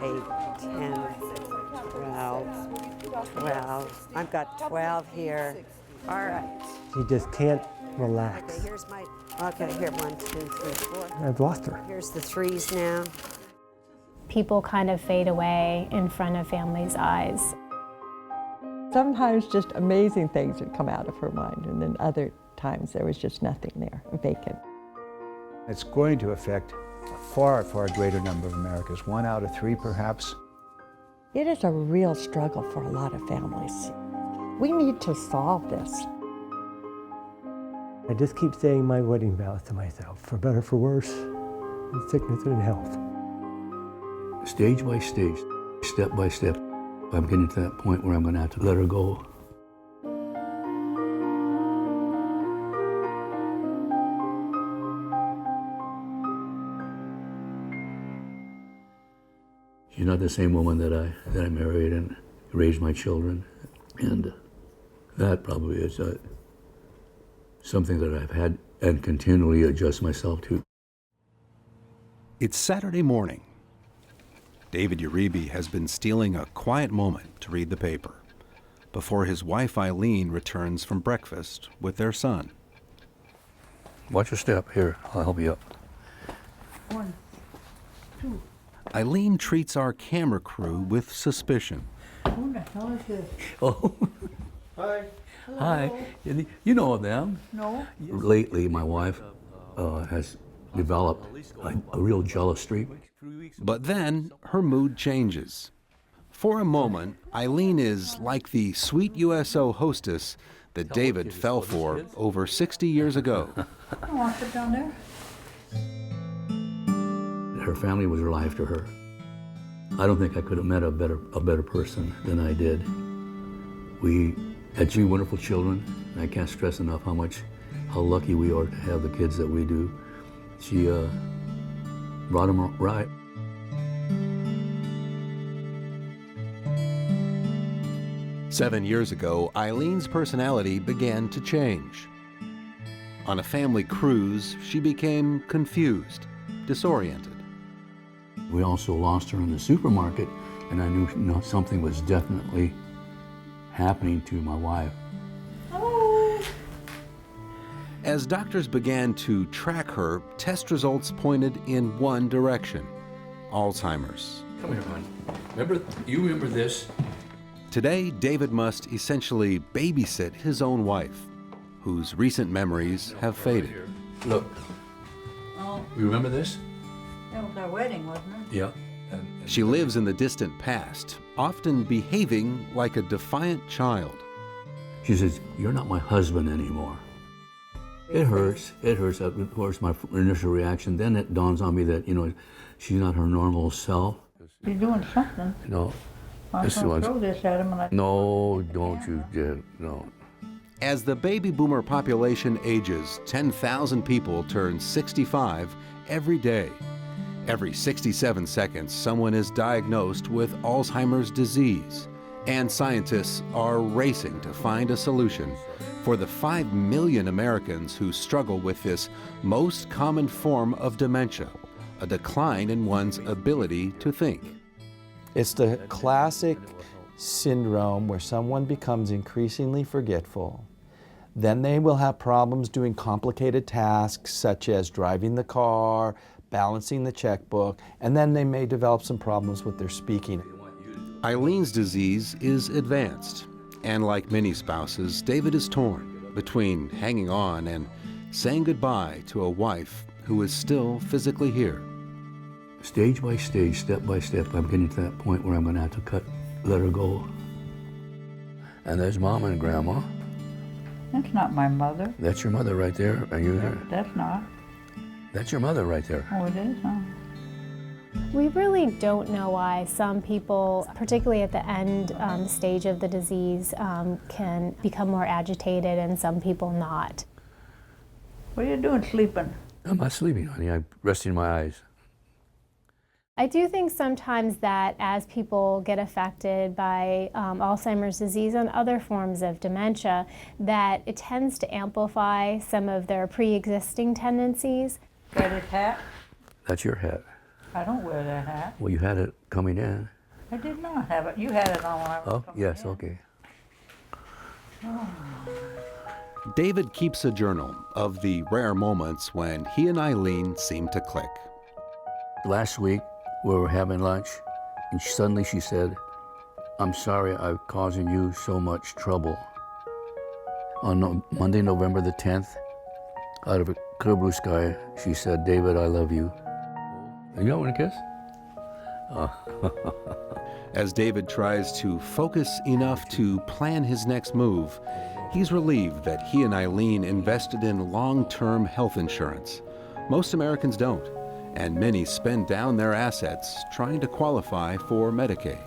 8, 10, 12. I've got 12 here. All right. She just can't relax. Okay, here's my, okay, here, 1, 2, 3, 4. I've lost her. Here's the 3s now. People kind of fade away in front of family's eyes. Sometimes just amazing things would come out of her mind, and then other times there was just nothing there, vacant. It's going to affect a far, far greater number of Americans, 1 out of 3 perhaps. It is a real struggle for a lot of families. We need to solve this. I just keep saying my wedding vows to myself, for better, for worse, in sickness and in health. Stage by stage, step by step, I'm getting to that point where I'm going to have to let her go. She's not the same woman that I married and raised my children, and that probably is something that I've had and continually adjust myself to. It's Saturday morning. David Uribe has been stealing a quiet moment to read the paper before his wife Eileen returns from breakfast with their son. Watch your step. Here, I'll help you up. 1, 2. Eileen treats our camera crew with suspicion. Who the hell is this? Oh. Hi. Hello. Hi. You know them. No? Lately, my wife has developed a real jealous streak. But then her mood changes. For a moment, Eileen is like the sweet USO hostess that David fell for over 60 years ago. I want to sit down there. Her family was her life to her. I don't think I could have met a better person than I did. We had 3 wonderful children. I can't stress enough how lucky we are to have the kids that we do. She brought them right. Seven years ago, Eileen's personality began to change. On a family cruise, she became confused, disoriented. We also lost her in the supermarket, and I knew something was definitely happening to my wife. Hello. As doctors began to track her, test results pointed in one direction: Alzheimer's. Come here, hon. You remember this? Today, David must essentially babysit his own wife, whose recent memories have faded. Look, Oh, you remember this? that was our wedding, wasn't it? Yeah. She lives in the distant past, often behaving like a defiant child. She says, "You're not my husband anymore." It hurts. It hurts. Of course, my initial reaction. Then it dawns on me that she's not her normal self. He's doing something. No. I was going to throw this at him. And No, don't you dare. No. As the baby boomer population ages, 10,000 people turn 65 every day. Every 67 seconds, someone is diagnosed with Alzheimer's disease, and scientists are racing to find a solution for the 5 million Americans who struggle with this most common form of dementia, a decline in one's ability to think. It's the classic syndrome where someone becomes increasingly forgetful. Then they will have problems doing complicated tasks such as driving the car, balancing the checkbook, and then they may develop some problems with their speaking. Eileen's disease is advanced, and like many spouses, David is torn between hanging on and saying goodbye to a wife who is still physically here. Stage by stage, step by step, I'm getting to that point where I'm going to have to let her go. And there's Mom and Grandma. that's not my mother. That's your mother right there. Are you there? That's not. That's your mother right there. Oh, it is, huh? We really don't know why some people, particularly at the end stage of the disease, can become more agitated and some people not. What are you doing sleeping? I'm not sleeping, honey. I'm resting my eyes. I do think sometimes that as people get affected by Alzheimer's disease and other forms of dementia, that it tends to amplify some of their pre-existing tendencies. Got his hat? That's your hat. I don't wear that hat. Well, you had it coming in. I did not have it. You had it on when I was Oh, coming yes, in. okay. David keeps a journal of the rare moments when he and Eileen seem to click. Last week, we were having lunch, and suddenly she said, "I'm sorry I'm causing you so much trouble." On Monday, November the 10th, out of a clear blue sky, she said, "David, I love you." You want a kiss? As David tries to focus enough to plan his next move, he's relieved that he and Eileen invested in long-term health insurance. Most Americans don't, and many spend down their assets trying to qualify for Medicaid.